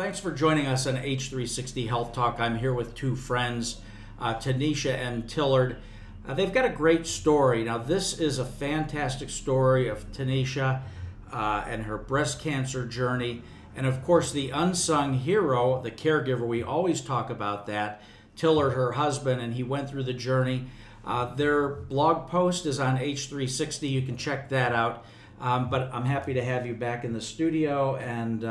thanks for joining us on H360 Health Talk. I'm here with two friends, Tuneshia and Tillard. They've got a great story. Now, this is a fantastic story of Tuneshia and her breast cancer journey. And of course, the unsung hero, the caregiver, we always talk about that, Tillard, her husband, and he went through the journey. Their blog post is on H360. You can check that out. But I'm happy to have you back in the studio, and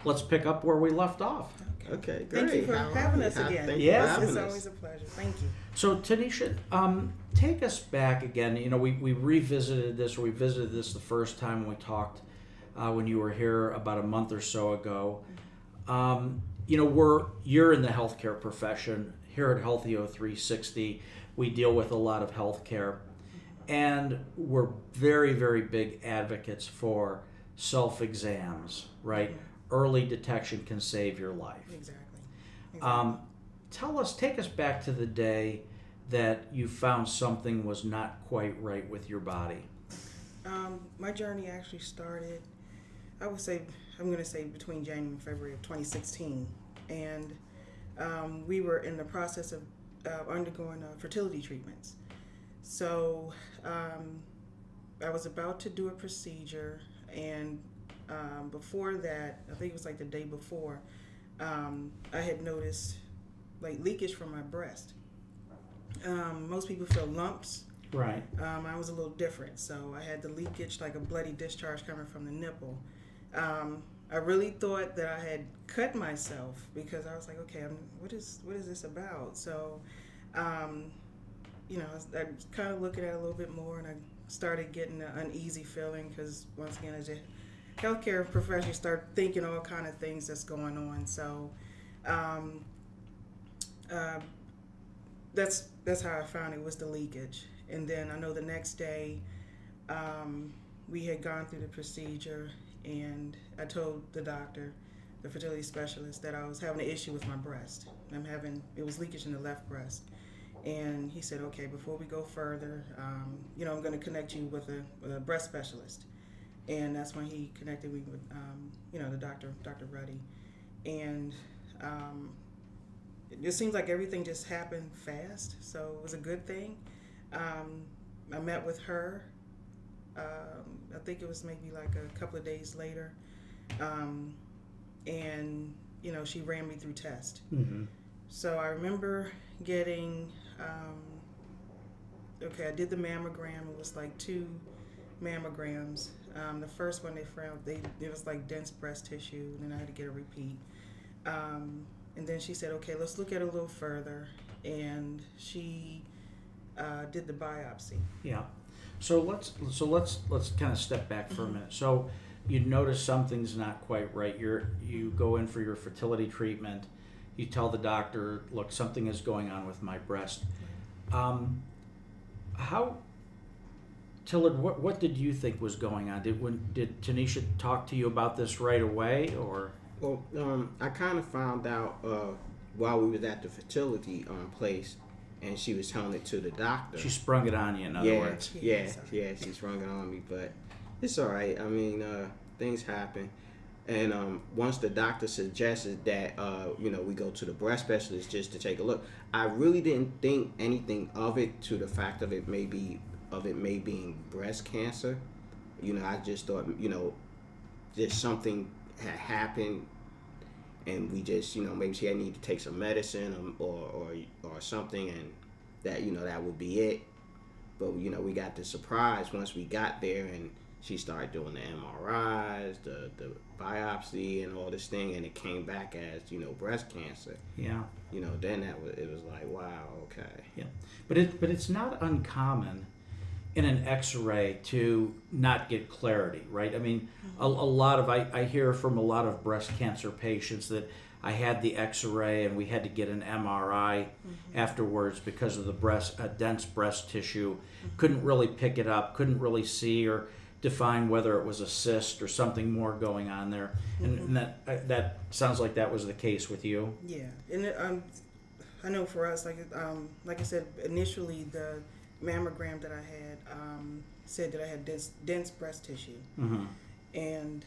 let's pick up where we left off. Okay, great. Thank you for having us again. Yeah. It's always a pleasure. Thank you. So, Tuneshia, take us back again. You know, we revisited this, or we visited this the first time when we talked when you were here about a month or so ago. You know, you're in the healthcare profession. Here at Healthy 360, we deal with a lot of healthcare. And we're very, very big advocates for self-exams, right? Mm-hmm. Early detection can save your life. Exactly. Take us back to the day that you found something was not quite right with your body. My journey actually started, I'm going to say between January and February of 2016. And we were in the process of undergoing fertility treatments. So I was about to do a procedure, and before that, I think it was like the day before, I had noticed like leakage from my breast. Most people feel lumps. Right. I was a little different, so I had the leakage, like a bloody discharge coming from the nipple. I really thought that I had cut myself because I was like, okay, what is this about? So. You know, I was kind of looking at it a little bit more, and I started getting an uneasy feeling because, once again, as a healthcare professional, you start thinking all kind of things that's going on. So that's how I found it was the leakage. And then I know the next day we had gone through the procedure, and I told the doctor, the fertility specialist, that I was having an issue with my breast. It was leakage in the left breast. And he said, okay, before we go further, you know, I'm going to connect you with a breast specialist. And that's when he connected me with, you know, the Dr. Ruddy. And it just seems like everything just happened fast. So it was a good thing. I met with her. I think it was maybe like a couple of days later. And, you know, she ran me through tests. Mm-hmm. So I remember getting, I did the mammogram. It was like 2 mammograms. The first one they found, it was like dense breast tissue, and then I had to get a repeat. And then she said, okay, let's look at it a little further. And she did the biopsy. Yeah. So let's kind of step back for a minute. So you notice something's not quite right. You go in for your fertility treatment. You tell the doctor, look, something is going on with my breast. Tillard, what did you think was going on? Did Tuneshia talk to you about this right away, or? Well, I kind of found out while we was at the fertility place, and she was telling it to the doctor. She sprung it on you, in other words. Yeah, she sprung it on me, but it's all right. I mean, things happen. And once the doctor suggested that, you know, we go to the breast specialist just to take a look, I really didn't think anything of it to the fact of it may being breast cancer. You know, I just thought, you know, just something had happened, and we just, you know, maybe she had need to take some medicine or something, and that, you know, that would be it. But, you know, we got the surprise once we got there, and she started doing the MRIs, the biopsy, and all this thing, and it came back as, you know, breast cancer. Yeah. You know, then it was like, wow, okay. Yeah, but it's not uncommon in an X-ray to not get clarity, right? I mean, a lot of I hear from a lot of breast cancer patients that I had the X-ray and we had to get an MRI afterwards because of the dense breast tissue. Couldn't really pick it up, couldn't really see or define whether it was a cyst or something more going on there. And that sounds like that was the case with you. Yeah, and I know for us, like I said, initially the mammogram that I had said that I had dense breast tissue. And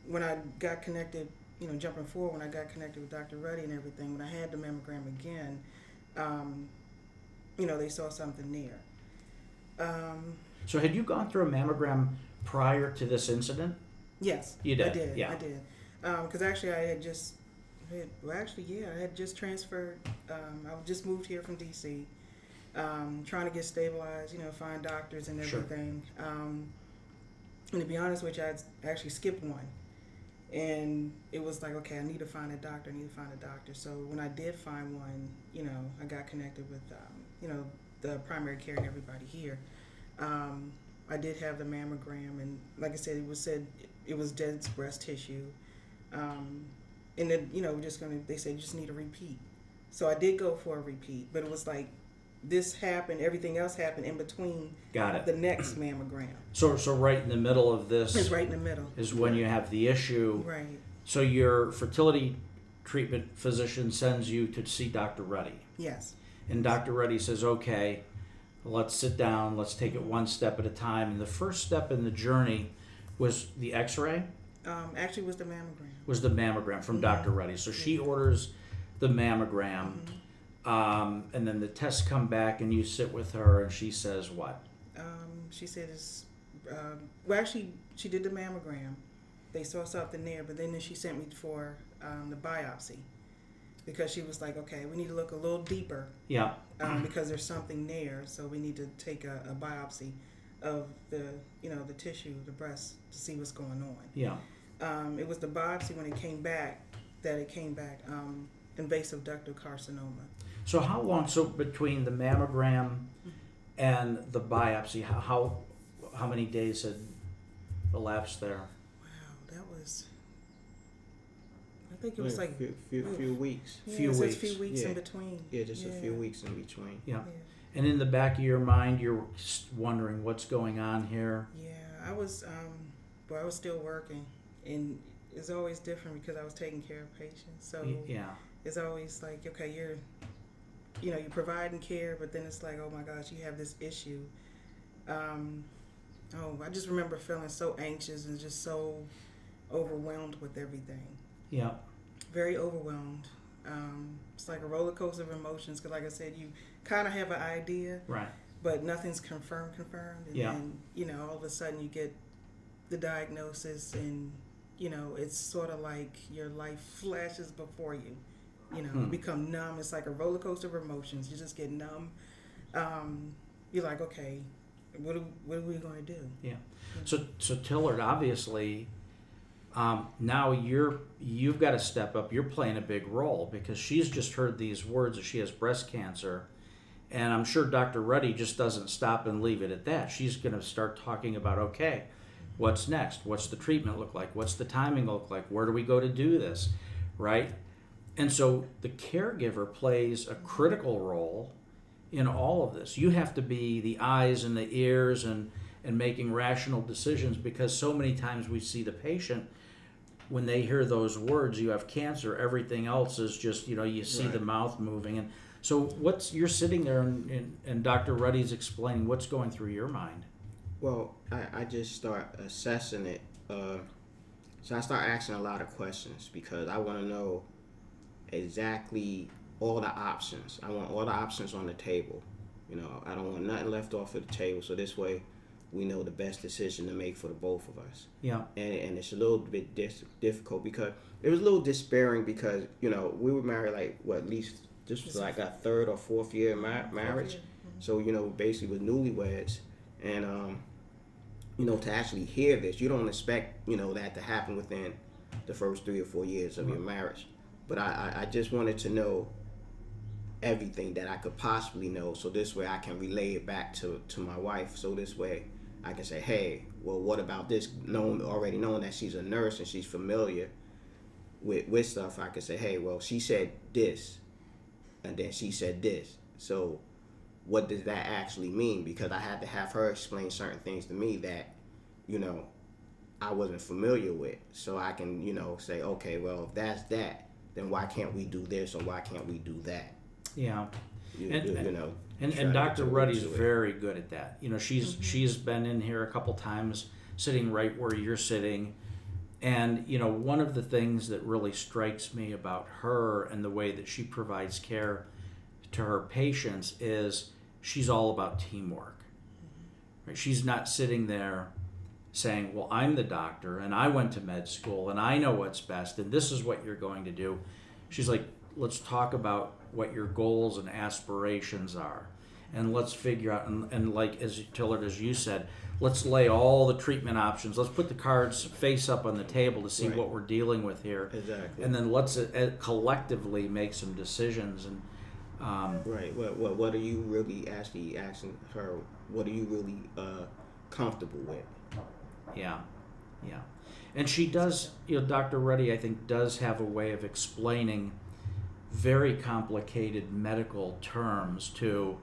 when I got connected jumping forward, when I got connected with Dr. Ruddy and everything, when I had the mammogram again, they saw something there. So had you gone through a mammogram prior to this incident? Yes, You did? I did. Yeah. I did. Because actually, I had just transferred. I just moved here from DC, trying to get stabilized. Find doctors and Sure. everything. And to be honest with you, I actually skipped one. And it was like, okay, I need to find a doctor. So when I did find one, I got connected with, the primary care and everybody here. I did have the mammogram, and like I said, it was dense breast tissue. And then, they said you just need a repeat. So I did go for a repeat, but it was like, this happened, everything else happened in between. Got it. The next mammogram. So right in the middle of this It's right in the middle. is when you have the issue. Right. So your fertility treatment physician sends you to see Dr. Ruddy. Yes. And Dr. Ruddy says, okay, let's sit down, let's take it one step at a time. And the first step in the journey was the x-ray? Actually, it was the mammogram. Was the mammogram from Dr. Ruddy. So she orders the mammogram, and then the tests come back and you sit with her and she says what? She said actually, she did the mammogram. They saw something there, but then she sent me for the biopsy, because she was like, okay, we need to look a little deeper. Yeah. Because there's something there, so we need to take a biopsy of the tissue, the breast, to see what's going on. Yeah. It was the biopsy when it came back invasive ductal carcinoma. So how long, between the mammogram and the biopsy, how many days had elapsed there? Wow, that was, I think it was like few weeks. Yeah, Few it says weeks. few weeks Yeah. in between. Yeah, just a few weeks in between. Yeah. Yeah. And in the back of your mind, you're wondering what's going on here. Yeah, I was still working, and it's always different because I was taking care of patients. So Yeah. it's always like, okay, you're providing care, but then it's like, oh my gosh, you have this issue. I just remember feeling so anxious and just so overwhelmed with everything. Yeah. Very overwhelmed. It's like a roller coaster of emotions, because like I said, you kind of have an idea, Right. but nothing's confirmed. And Yeah. then, all of a sudden you get the diagnosis, and, it's sort of like your life flashes before you. You become numb. It's like a roller coaster of emotions. You just get numb. You're like, okay, what are we going to do? Yeah. So Tillard, obviously, now you've got to step up. You're playing a big role, because she's just heard these words that she has breast cancer, and I'm sure Dr. Ruddy just doesn't stop and leave it at that. She's going to start talking about, okay, what's next? What's the treatment look like? What's the timing look like? Where do we go to do this? Right? And so the caregiver plays a critical role in all of this. You have to be the eyes and the ears and making rational decisions, because so many times we see the patient, when they hear those words, you have cancer, everything else is just, you see Right. the mouth moving. And so you're sitting there and Dr. Ruddy's explaining what's going through your mind. Well, I just start assessing it. So I start asking a lot of questions, because I want to know exactly all the options. I want all the options on the table. I don't want nothing left off of the table, so this way we know the best decision to make for the both of us. Yeah. And it's a little bit difficult, because it was a little despairing, because we were married at least this was like our third or fourth year marriage. So basically with newlyweds, and to actually hear this, you don't expect that to happen within the first 3 or 4 years of your marriage. But I just wanted to know everything that I could possibly know, so this way I can relay it back to my wife, so this way I can say, hey, well, what about this? Already knowing that she's a nurse and she's familiar with stuff, I could say, hey, well, she said this, and then she said this. So what does that actually mean? Because I had to have her explain certain things to me that, I wasn't familiar with. So I can, say, okay, well, if that's that, then why can't we do this, or why can't we do that? Yeah. And And Dr. Ruddy's very good at that. She's been in here a couple times, sitting right where you're sitting, And, you know, one of the things that really strikes me about her and the way that she provides care to her patients is she's all about teamwork. Right? She's not sitting there saying, well, I'm the doctor and I went to med school and I know what's best and this is what you're going to do. She's like, let's talk about what your goals and aspirations are. And let's figure out, and like as Tillard, as you said, let's lay all the treatment options. Let's put the cards face up on the table to see Right. what we're dealing with here. Exactly. And then let's collectively make some decisions. And Right. What are you really actually asking her? What are you really comfortable with? yeah. And she does, you know, Dr. Reddy, I think, does have a way of explaining very complicated medical terms to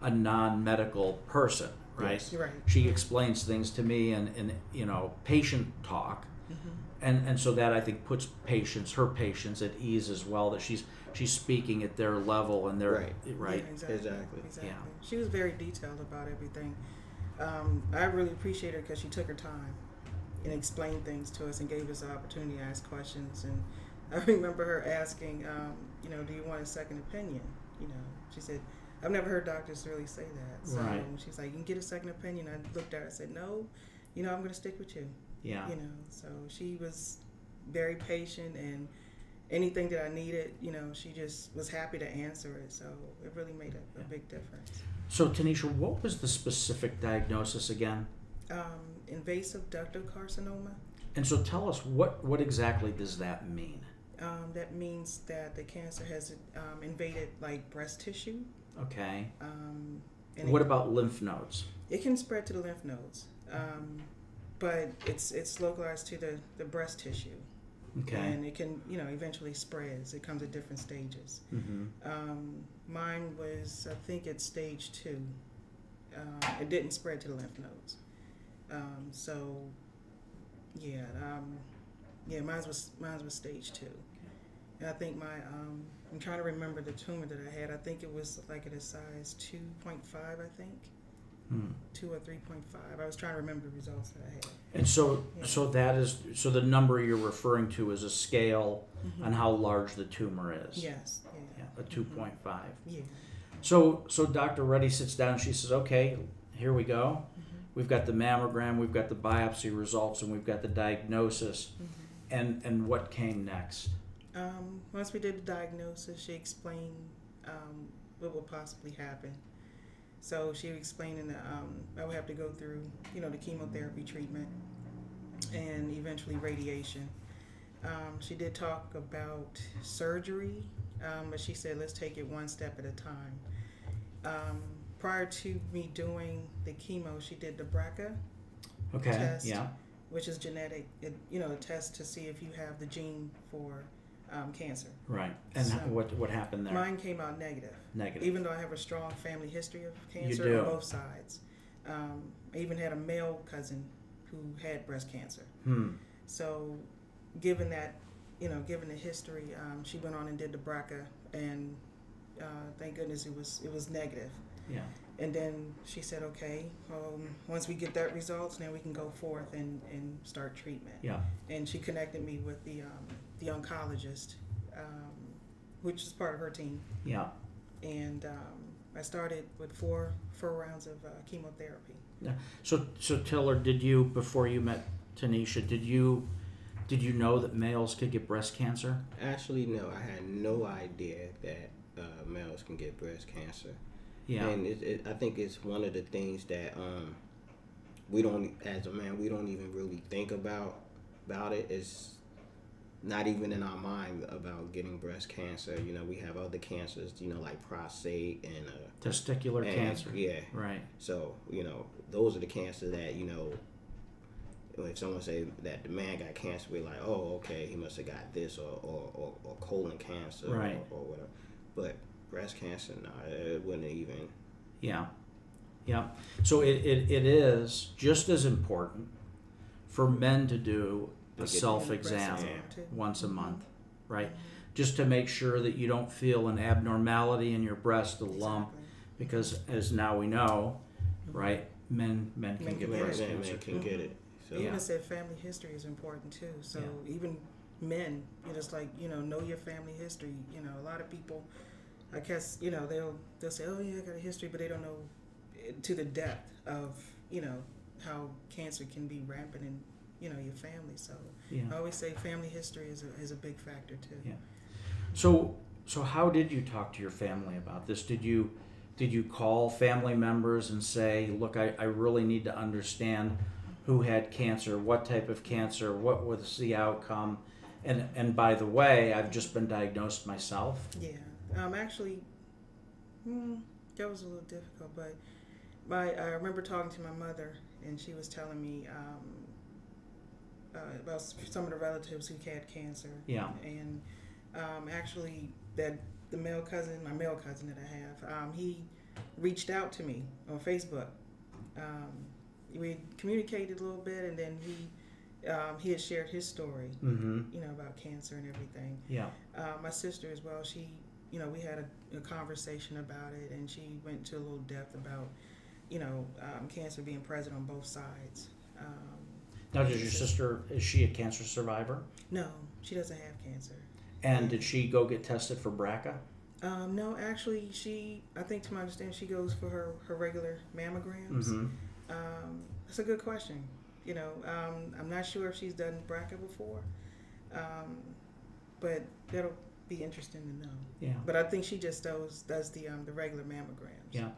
a non-medical person, right? Yes. Right. She explains things to me in you know, patient talk. And so that, I think, puts her patients at ease as well, that she's speaking at their level and their Right. right. Yeah, exactly. Exactly. Exactly. Yeah. She was very detailed about everything. I really appreciate her because she took her time and explained things to us and gave us the opportunity to ask questions. And I remember her asking, you know, do you want a second opinion? You know, she said, I've never heard doctors really say that. So Right. she's like, you can get a second opinion. I looked at her and said, no, you know, I'm going to stick with you. Yeah. You know, so she was very patient, and anything that I needed, you know, she just was happy to answer it. So it really made a big difference. So Tuneshia, what was the specific diagnosis again? Invasive ductal carcinoma. And so tell us, what exactly does that mean? That means that the cancer has invaded like breast tissue. Okay. And What about lymph nodes? it can spread to the lymph nodes, but it's localized to the breast tissue. Okay. And it can, you know, eventually spreads. It comes at different stages. Mine was, I think, at stage 2. It didn't spread to the lymph nodes. So, yeah, mine was stage 2. And I think I'm trying to remember the tumor that I had. I think it was like at a size 2.5, I think. 2 or 3.5. I was trying to remember the results that I had. And so, Yeah. so the number you're referring to is a scale on how large the tumor is. Yes. Yeah, a 2.5. Yeah. So Dr. Reddy sits down. She says, "Okay, here we go. We've got the mammogram, we've got the biopsy results, and we've got the diagnosis. And what came next?" Once we did the diagnosis, she explained what would possibly happen. So she explained that I would have to go through, you know, the chemotherapy treatment and eventually radiation. She did talk about surgery, but she said, let's take it one step at a time. Prior to me doing the chemo, she did the BRCA Okay. test, Yeah. which is genetic, a test to see if you have the gene for cancer. Right. And So, what happened there? Mine came out negative. Negative. Even though I have a strong family history of cancer do. on both sides. I even had a male cousin who had breast cancer. So given that, given the history, she went on and did the BRCA, and thank goodness it was negative. Yeah. And then she said, okay, once we get that results, now we can go forth and start treatment. Yeah. And she connected me with the oncologist, which is part of her team. Yeah. And I started with four rounds of chemotherapy. Yeah. So Tillard, did you, before you met Tuneshia, did you know that males could get breast cancer? Actually, no. I had no idea that males can get breast cancer. Yeah. And I think it's one of the things that we don't, as a man, we don't even really think about it. It's not even in our mind about getting breast cancer. We have other cancers, like prostate and Testicular cancer. Yeah. Right. So, those are the cancers that, if someone say that the man got cancer, we're like, oh, okay, he must have got this or colon cancer, Right. or whatever. But breast cancer, no, it wouldn't even. Yeah. Yeah. So it is just as important for men to do a Get self-exam breast exam, too. once a month, right? Just to make sure that you don't feel an abnormality in your breast, a lump, Exactly. because as now we know, right, men can Men get can breast get it. cancer. Man can get it. So even said family history is important too. So even men, just like, know your family history. A lot of people, I guess, they'll say, oh yeah, I got a history, but they don't know to the depth of, how cancer can be rampant in, your family. So I always say family history is a big factor too. Yeah. So how did you talk to your family about this? Did you call family members and say, look, I really need to understand who had cancer, what type of cancer, what was the outcome? And by the way, I've just been diagnosed myself. Yeah. Actually, that was a little difficult, but I remember talking to my mother, and she was telling me about some of the relatives who had cancer. Yeah. And actually, that my male cousin that I have, he reached out to me on Facebook. We communicated a little bit, and then he had shared his story, about cancer and everything. Yeah. My sister as well, she, we had a conversation about it, and she went into a little depth about, cancer being present on both sides. Now, does your sister, is she a cancer survivor? No, she doesn't have cancer. And did she go get tested for BRCA? No, actually, I think to my understanding, she goes for her regular mammograms. That's a good question. I'm not sure if she's done BRCA before, but that'll be interesting to know. Yeah. But I think she just does the regular mammograms. Yeah.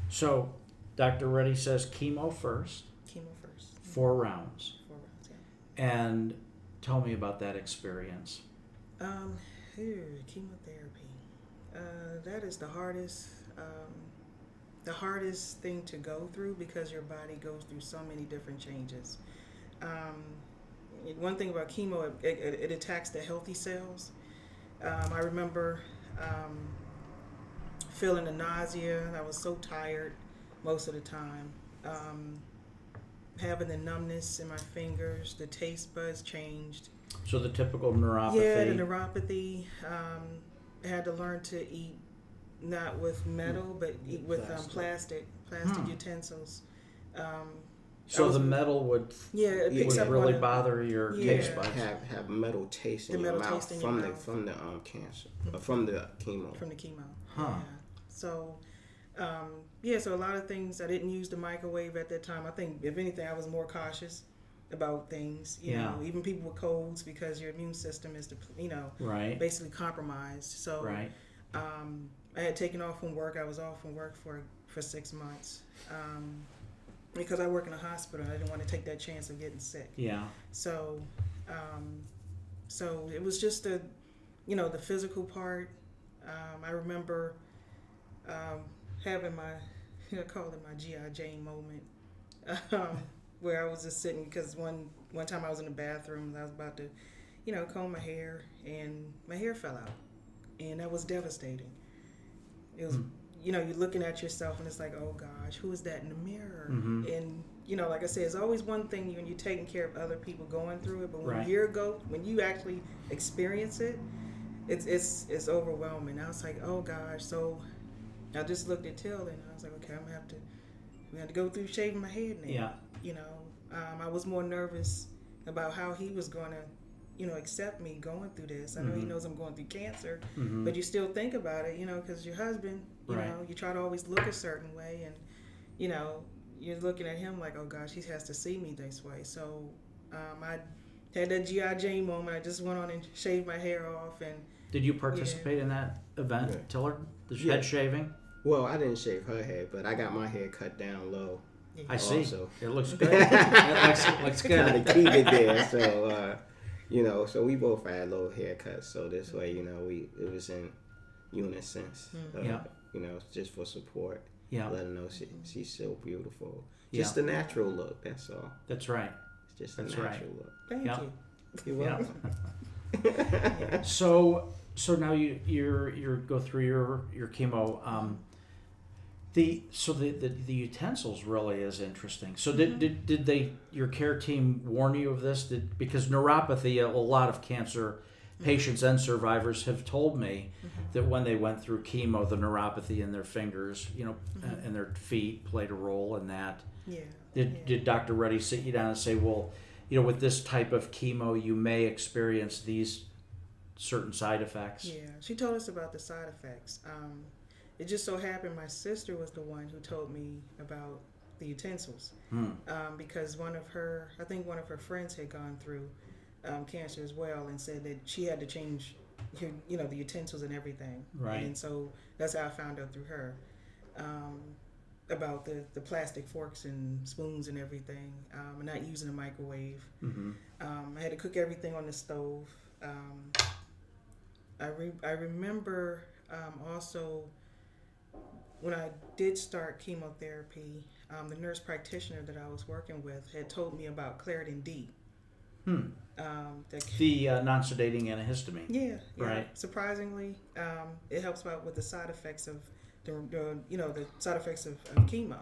So, Dr. Reddy says chemo first. Chemo first. 4 rounds. 4 rounds, yeah. And tell me about that experience. Chemotherapy. That is the hardest thing to go through because your body goes through so many different changes. One thing about chemo, it attacks the healthy cells. I remember feeling the nausea. I was so tired most of the time. Having the numbness in my fingers, the taste buds changed. So the typical neuropathy. Yeah, the neuropathy. I had to learn to eat not with metal, but eat with plastic utensils. So the metal would it picks up really bother your taste buds. Have metal taste in your mouth from the cancer, from the chemo. From the chemo. Huh. Yeah. So, so a lot of things, I didn't use the microwave at that time. I think, if anything, I was more cautious about things. You know, even people with colds, because your immune system is, basically compromised. So, I had taken off from work. I was off from work for 6 months. Because I work in a hospital, I didn't want to take that chance of getting sick. Yeah. So, so it was just the physical part. I remember having I call it my G.I. Jane moment, where I was just sitting, because one time I was in the bathroom and I was about to, comb my hair, and my hair fell out, and that was devastating. It was. You're looking at yourself and it's like, oh gosh, who is that in the mirror? And like I said, it's always one thing when you're taking care of other people going through it, but when you actually experience it, it's overwhelming. I was like, oh gosh. So I just looked at Till and I was like, okay, I'm gonna have to go through shaving my head now. I was more nervous about how he was gonna accept me going through this. I know he knows I'm going through cancer, but you still think about it, because your husband, you try to always look a certain way, and, you're looking at him like, oh gosh, he has to see me this way. So I had that G.I. Jane moment. I just went on and shaved my hair off. And did you participate in that event, Tillard? The head shaving? Well, I didn't shave her head, but I got my hair cut down low. I see. It looks good. It looks good. Trying to keep it there, so... so we both had little haircuts, so this way, it was in unison. Just for support. Yeah. Let her know she's so beautiful. Just the natural look, that's all. That's right. It's just the natural look. Thank you. You're welcome. So now you go through your chemo. The utensils really is interesting. So did your care team warn you of this? Because neuropathy, a lot of cancer patients and survivors have told me that when they went through chemo, the neuropathy in their fingers, and their feet played a role in that. Yeah. Did Dr. Reddy sit you down and say, well, with this type of chemo, you may experience these certain side effects? Yeah, she told us about the side effects. It just so happened my sister was the one who told me about the utensils, because one of her friends had gone through cancer as well, and said that she had to change, the utensils and everything. Right. And so that's how I found out through her about the plastic forks and spoons and everything, and not using a microwave. Mm-hmm. I had to cook everything on the stove. I remember also when I did start chemotherapy, the nurse practitioner that I was working with had told me about Claritin D. The non-sedating antihistamine. Yeah. Right. Surprisingly, it helps out with the side effects of the side effects of chemo.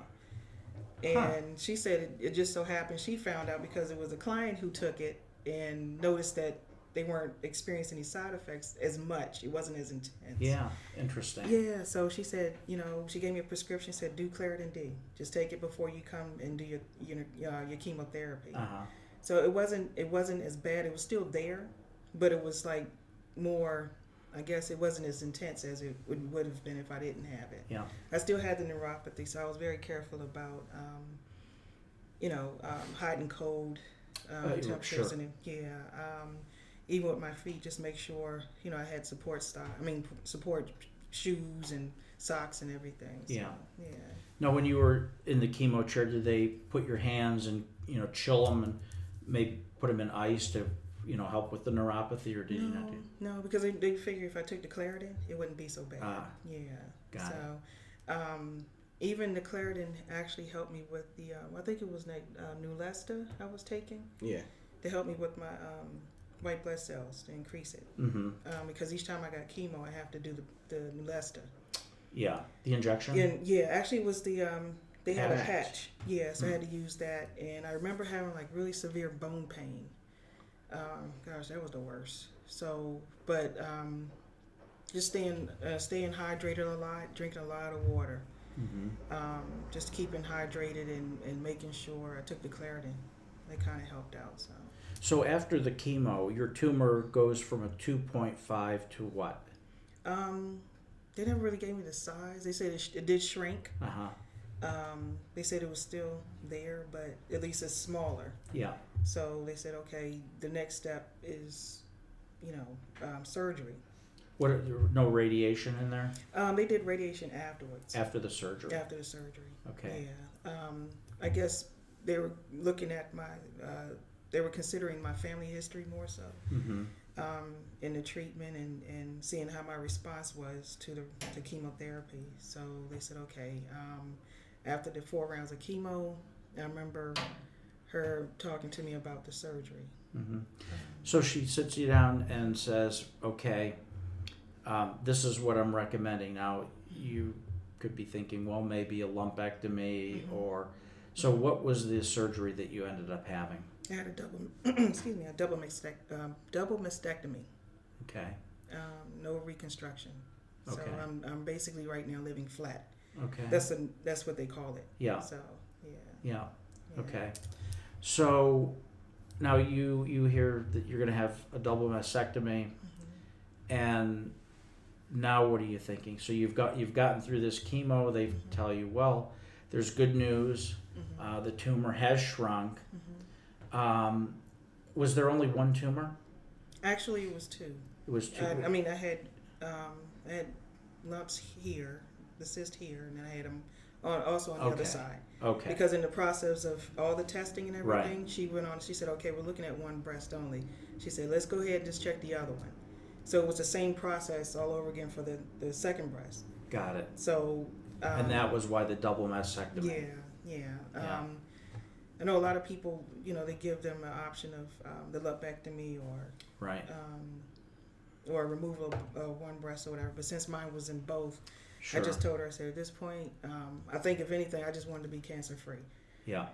And she said it just so happened she found out because it was a client who took it and noticed that they weren't experiencing any side effects as much. It wasn't as intense. Yeah, interesting. Yeah, so she said, she gave me a prescription, said do Claritin D. Just take it before you come and do your chemotherapy. Uh-huh. So it wasn't as bad. It was still there, but it was like more, I guess it wasn't as intense as it would have been if I didn't have it. Yeah. I still had the neuropathy, so I was very careful about, hot and cold temperatures. Sure. And even with my feet, just make sure, I had support shoes and socks and everything. So, Yeah. Yeah. Now, when you were in the chemo chair, did they put your hands and, chill them and maybe put them in ice to, help with the neuropathy, or did you not do? No, because they figure if I took the Claritin, it wouldn't be so bad. Yeah. Got it. Even the Claritin actually helped me with the, I think it was Neulasta I was taking. Yeah. To help me with my white blood cells, to increase it. Mm-hmm. Because each time I got chemo, I have to do the Neulasta. Yeah, the injection? And actually it was the, they had a Patch. patch. Yeah, so I had to use that. And I remember having like really severe bone pain. Gosh, that was the worst. So, but just staying hydrated a lot, drinking a lot of water. Mm-hmm. Just keeping hydrated and making sure I took the Claritin. That kind of helped out. So after the chemo, your tumor goes from a 2.5 to what? They never really gave me the size. They said it did shrink. Uh-huh. They said it was still there, but at least it's smaller. Yeah. So they said, okay, the next step is, surgery. What? No radiation in there? They did radiation afterwards. After the surgery? After the surgery. Okay. Yeah. I guess they were looking at they were considering my family history more so. Mm-hmm. In the treatment and seeing how my response was to the chemotherapy. So they said, okay, after the 4 rounds of chemo, I remember her talking to me about the surgery. Mm-hmm. So she sits you down and says, okay, this is what I'm recommending. Now, you could be thinking, well, maybe a lumpectomy or... So what was the surgery that you ended up having? I had a double mastectomy. Okay. No reconstruction. So Okay. I'm basically right now living flat. Okay. That's what they call it. Yeah. So Yeah. Okay. So now you hear that you're going to have a double mastectomy, and now what are you thinking? So you've gotten through this chemo. They tell you, well, there's good news. The tumor has shrunk. Was there only one tumor? Actually, it was 2. It was 2. I had lumps here, the cyst here, and then I had them also on the other side. Okay. Because in the process of all the testing and everything, Right. she went on. She said, "Okay, we're looking at one breast only." She said, "Let's go ahead and just check the other one." So it was the same process all over again for the second breast. Got it. So. And that was why the double mastectomy. Yeah. I know a lot of people, they give them an option of the lumpectomy Right. or removal of one breast or whatever. But since mine was in both, Sure. I just told her, I said, at this point, I think if anything, I just wanted to be cancer free. Yeah.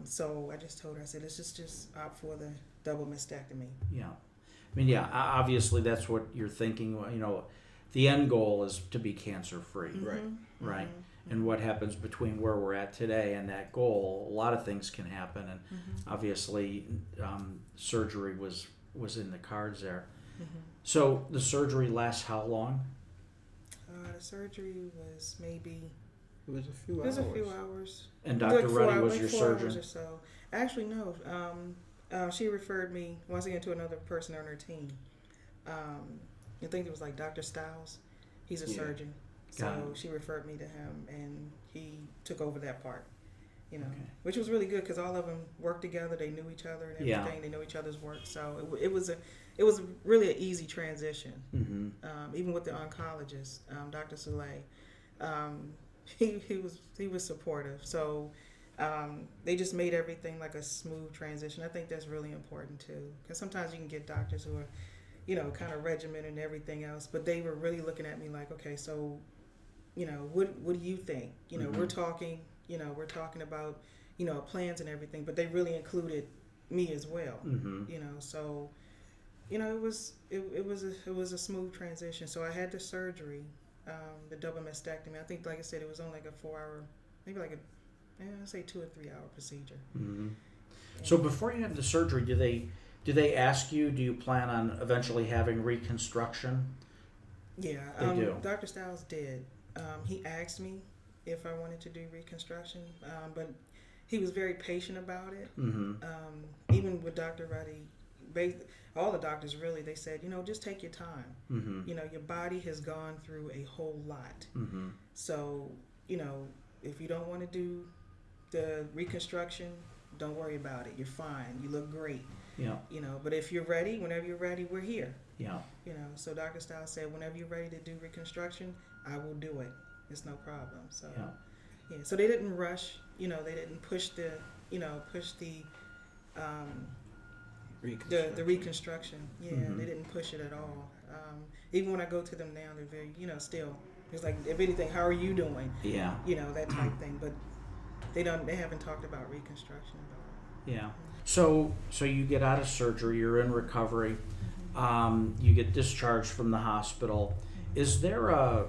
So I just told her, I said, let's just opt for the double mastectomy. Yeah. Obviously that's what you're thinking. The end goal is to be cancer free. Right. Right. and what happens between where we're at today and that goal. A lot of things can happen, and obviously surgery was in the cards there. So the surgery lasts how long? The surgery was maybe It was a few it was hours. a few hours. And Dr. Ruddy was like your 4 surgeon? hours or so. Actually, no. She referred me once again to another person on her team. I think it was like Dr. Stiles. He's a surgeon. So Got it. she referred me to him, and he took over that part. You know, Okay. which was really good because all of them worked together. They knew each other and Yeah. everything. They know each other's work. So it was really an easy transition. Even with the oncologist, Dr. Soleil, he was supportive. So they just made everything like a smooth transition. I think that's really important too, because sometimes you can get doctors who are, kind of regimented and everything else, but they were really looking at me like, okay, so, what do you think? We're talking, about, plans and everything, but they really included me as well. So, it was a smooth transition. So I had the surgery, the double mastectomy. I think, like I said, it was only like a 4 hour, maybe like I'd say 2 or 3 hour procedure. So before you have the surgery, do they ask you, do you plan on eventually having reconstruction? Yeah, They do. Dr. Stiles did. He asked me if I wanted to do reconstruction, but he was very patient about it. Even with Dr. Ruddy, all the doctors really, they said, just take your time. Your body has gone through a whole lot. So, if you don't want to do the reconstruction, don't worry about it. You're fine. You look great. Yeah. But if you're ready, whenever you're ready, we're here. Yeah. So Dr. Stiles said, whenever you're ready to do reconstruction, I will do it. It's no problem. So, yeah. So they didn't rush. They didn't push the reconstruction. Yeah, they didn't push it at all. Even when I go to them now, they're very, still. It's like, if anything, how are you doing? Yeah. That type thing. But they haven't talked about reconstruction at all. Yeah. So you get out of surgery, you're in recovery, you get discharged from the hospital. Is there a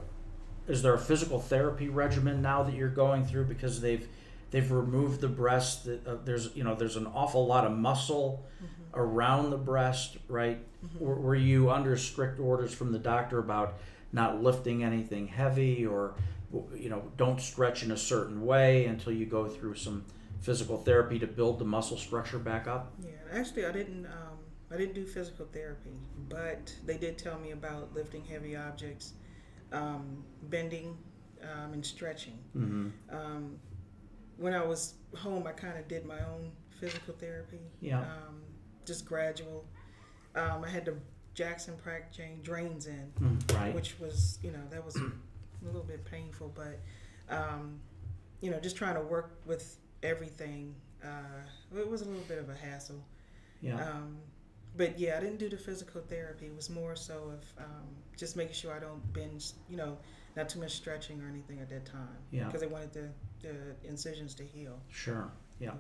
physical therapy regimen now that you're going through, because they've removed the breast? There's an awful lot of muscle around the breast, right? Were you under strict orders from the doctor about not lifting anything heavy, or don't stretch in a certain way until you go through some physical therapy to build the muscle structure back up? Yeah, actually, I didn't do physical therapy, but they did tell me about lifting heavy objects, bending, and stretching. When I was home, I kind of did my own physical therapy. Yeah. Just gradual. I had the Jackson Pratt drains in, Right. which was, that was a little bit painful, but, just trying to work with everything. It was a little bit of a hassle. Yeah. But yeah, I didn't do the physical therapy. It was more so of just making sure I don't binge, not too much stretching or anything at that time. Yeah. Because they wanted the incisions to heal. Sure. Yeah.